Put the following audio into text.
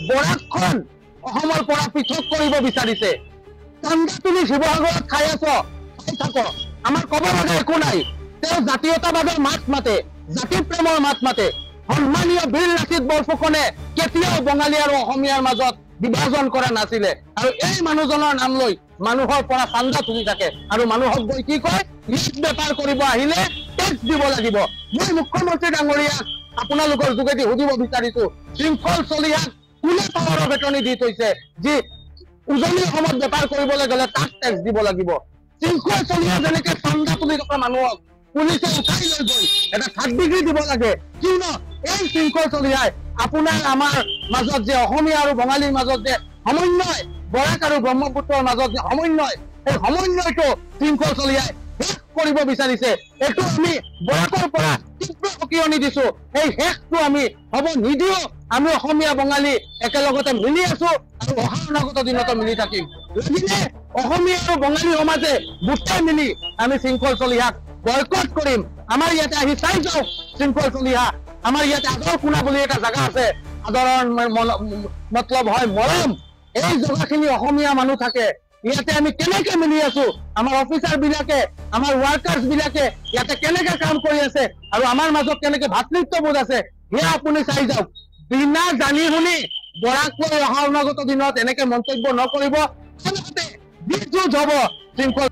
বৰাকখন অসমৰ পৰা পৃথক কৰিব বিচাৰিছে। চান্দা তুমি শিৱসাগৰত খাই আছ, খাই থাক, আমাৰ ক'ব লগা একো নাই। তেওঁ জাতীয়তাবাদৰ মাত মাতে, জাতি প্ৰেমৰ মাত মাতে। সন্মানীয় বীৰ লাচিত বৰফুকনে কেতিয়াও বঙালী আৰু অসমীয়াৰ মাজত বিভাজন কৰা নাছিলে। আৰু এই মানুহজনৰ নাম লৈ মানুহৰ পৰা চান্দা তুলি থাকে আৰু মানুহক গৈ কি কয়, লিষ্ট বেপাৰ কৰিব আহিলে টেক্স দিব লাগিব। মই মুখ্যমন্ত্ৰী ডাঙৰীয়াক আপোনালোকৰ যোগেদি সুধিব বিচাৰিছো, শৃংখল চলিহাক কোনে পাৱাৰৰ বেতনি দি থৈছে যি উজনি অসমত বেপাৰ কৰিবলৈ গ'লে তাক টেক্স দিব লাগিব? শৃংখল চলিহা যেনেকে চান্দা তুলি থকা মানুহক পুলিচে উঠাই লৈ গৈ এটা 7 ডিগ্ৰী দিব লাগে, কিয়নো এই শৃংখল চলিহাই আপোনাৰ আমাৰ মাজত যে অসমীয়া আৰু বঙালীৰ মাজত যে সমন্বয়, বৰাক আৰু ব্ৰহ্মপুত্ৰৰ মাজত যে সমন্বয়, এই সমন্বয়টো শৃংখল চলিহাই শেষ কৰিব বিচাৰিছে। এইটো আমি বৰাকৰ পৰা তীব্ৰ সকিয়নি দিছো। এই শেষটো আমি হ'ব নিদিও। আমি অসমীয়া বঙালী একেলগতে মিলি আছো আৰু অহা অনাগত দিনতো মিলি থাকিম। লাগিলে অসমীয়া আৰু বঙালী সমাজে গোটাই মিলি আমি শৃংখল চলিহাক বয়কট কৰিম। আমাৰ ইয়াতে আহি চাই যাওক শৃংখল চলিহা। আমাৰ ইয়াতে আদৰ কোণা বুলি এটা জাগা আছে, আদৰৰ মতলব হয় মৰম। এই জাগাখিনি অসমীয়া মানুহ থাকে। ইয়াতে আমি কেনেকে মিলি আছো, আমাৰ অফিচাৰ বিলাকে, আমাৰ ওয়াৰ্কাৰ্ছ বিলাকে ইয়াতে কেনেকে কাম কৰি আছে আৰু আমাৰ মাজত কেনেকে ভাতৃত্ববোধ আছে, সেয়া আপুনি চাই যাওক। বিনা জানি শুনি বৰাক লৈ অহা অনাগত দিনত এনেকে মন্তব্য নকৰিব, বিদ্যুৎ হ'ব শৃংখল।